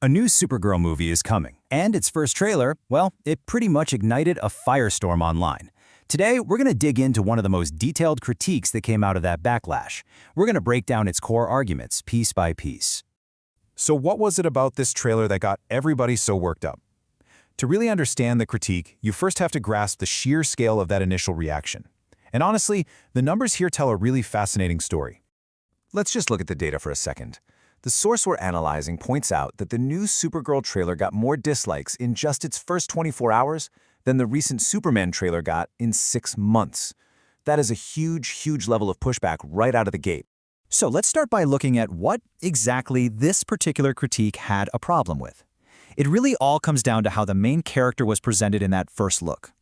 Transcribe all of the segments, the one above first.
A new Supergirl movie is coming, and its first trailer, well, it pretty much ignited a firestorm online. Today, we're going to dig into one of the most detailed critiques that came out of that backlash. We're going to break down its core arguments, piece by piece. So what was it about this trailer that got everybody so worked up? To really understand the critique, you first have to grasp the sheer scale of that initial reaction. And honestly, the numbers here tell a really fascinating story. Let's just look at the data for a second. The source we're analyzing points out that the new Supergirl trailer got more dislikes in just its first 24 hours than the recent Superman trailer got in 6 months. That is a huge level of pushback right out of the gate. So let's start by looking at what exactly this particular critique had a problem with. It really all comes down to how the main character was presented in that first look.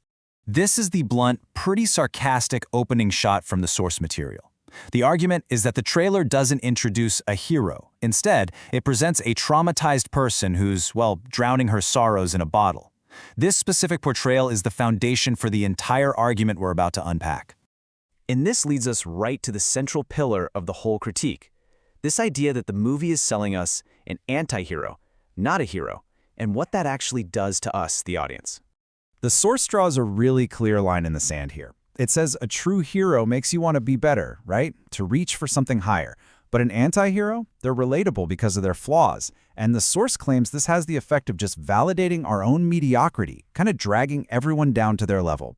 This is the blunt, pretty sarcastic opening shot from the source material. The argument is that the trailer doesn't introduce a hero. Instead, it presents a traumatized person who's, well, drowning her sorrows in a bottle. This specific portrayal is the foundation for the entire argument we're about to unpack. And this leads us right to the central pillar of the whole critique. This idea that the movie is selling us an anti-hero, not a hero, and what that actually does to us, the audience. The source draws a really clear line in the sand here. It says a true hero makes you want to be better, right? To reach for something higher. But an anti-hero, they're relatable because of their flaws. And the source claims this has the effect of just validating our own mediocrity, kind of dragging everyone down to their level.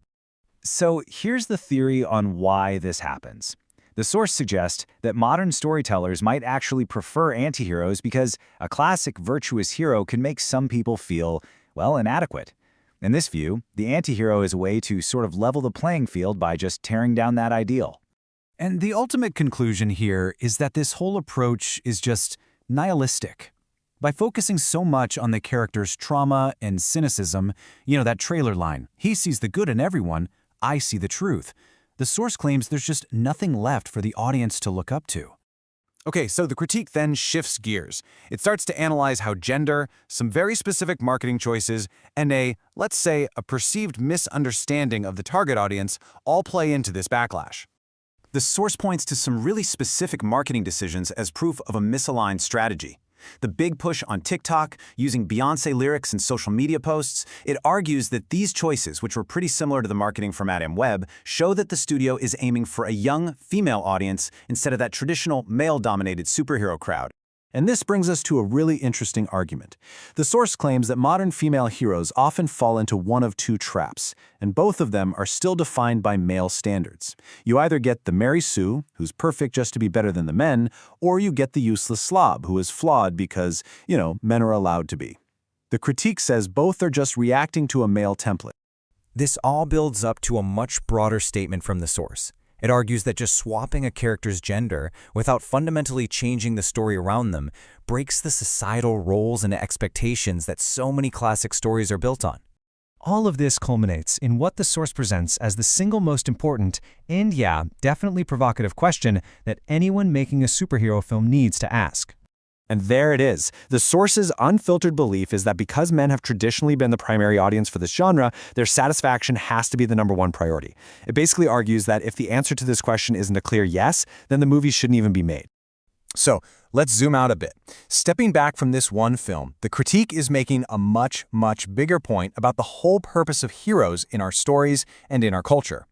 So here's the theory on why this happens. The source suggests that modern storytellers might actually prefer anti-heroes because a classic virtuous hero can make some people feel, well, inadequate. In this view, the anti-hero is a way to sort of level the playing field by just tearing down that ideal. And the ultimate conclusion here is that this whole approach is just nihilistic. By focusing so much on the character's trauma and cynicism, that trailer line, he sees the good in everyone, I see the truth. The source claims there's just nothing left for the audience to look up to. Okay, so the critique then shifts gears. It starts to analyze how gender, some very specific marketing choices, and let's say, a perceived misunderstanding of the target audience all play into this backlash. The source points to some really specific marketing decisions as proof of a misaligned strategy. The big push on TikTok, using Beyoncé lyrics in social media posts, it argues that these choices, which were pretty similar to the marketing from Adam Webb, show that the studio is aiming for a young, female audience instead of that traditional, male-dominated superhero crowd. And this brings us to a really interesting argument. The source claims that modern female heroes often fall into one of two traps, and both of them are still defined by male standards. You either get the Mary Sue, who's perfect just to be better than the men, or you get the useless slob, who is flawed because, men are allowed to be. The critique says both are just reacting to a male template. This all builds up to a much broader statement from the source. It argues that just swapping a character's gender without fundamentally changing the story around them breaks the societal roles and expectations that so many classic stories are built on. All of this culminates in what the source presents as the single most important and, definitely provocative question that anyone making a superhero film needs to ask. And there it is. The source's unfiltered belief is that because men have traditionally been the primary audience for this genre, their satisfaction has to be the #1 priority. It basically argues that if the answer to this question isn't a clear yes, then the movie shouldn't even be made. So, let's zoom out a bit. Stepping back from this one film, the critique is making a much bigger point about the whole purpose of heroes in our stories and in our culture.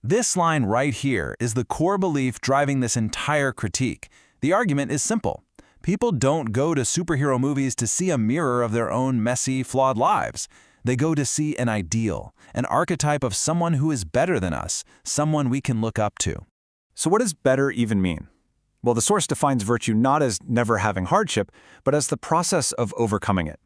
This line right here is the core belief driving this entire critique. The argument is simple. People don't go to superhero movies to see a mirror of their own messy, flawed lives. They go to see an ideal, an archetype of someone who is better than us, someone we can look up to. So what does better even mean? Well, the source defines virtue not as never having hardship, but as the process of overcoming it.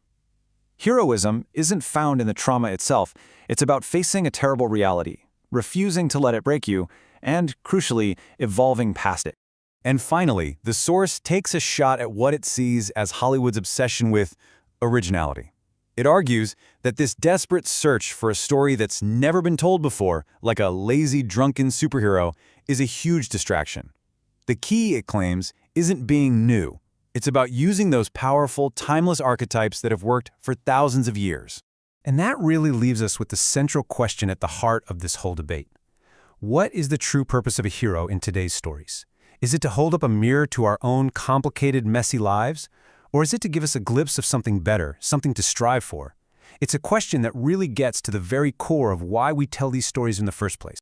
Heroism isn't found in the trauma itself. It's about facing a terrible reality, refusing to let it break you, and, crucially, evolving past it. And finally, the source takes a shot at what it sees as Hollywood's obsession with originality. It argues that this desperate search for a story that's never been told before, like a lazy, drunken superhero, is a huge distraction. The key, it claims, isn't being new. It's about using those powerful, timeless archetypes that have worked for thousands of years. And that really leaves us with the central question at the heart of this whole debate. What is the true purpose of a hero in today's stories? Is it to hold up a mirror to our own complicated, messy lives? Or is it to give us a glimpse of something better, something to strive for? It's a question that really gets to the very core of why we tell these stories in the first place.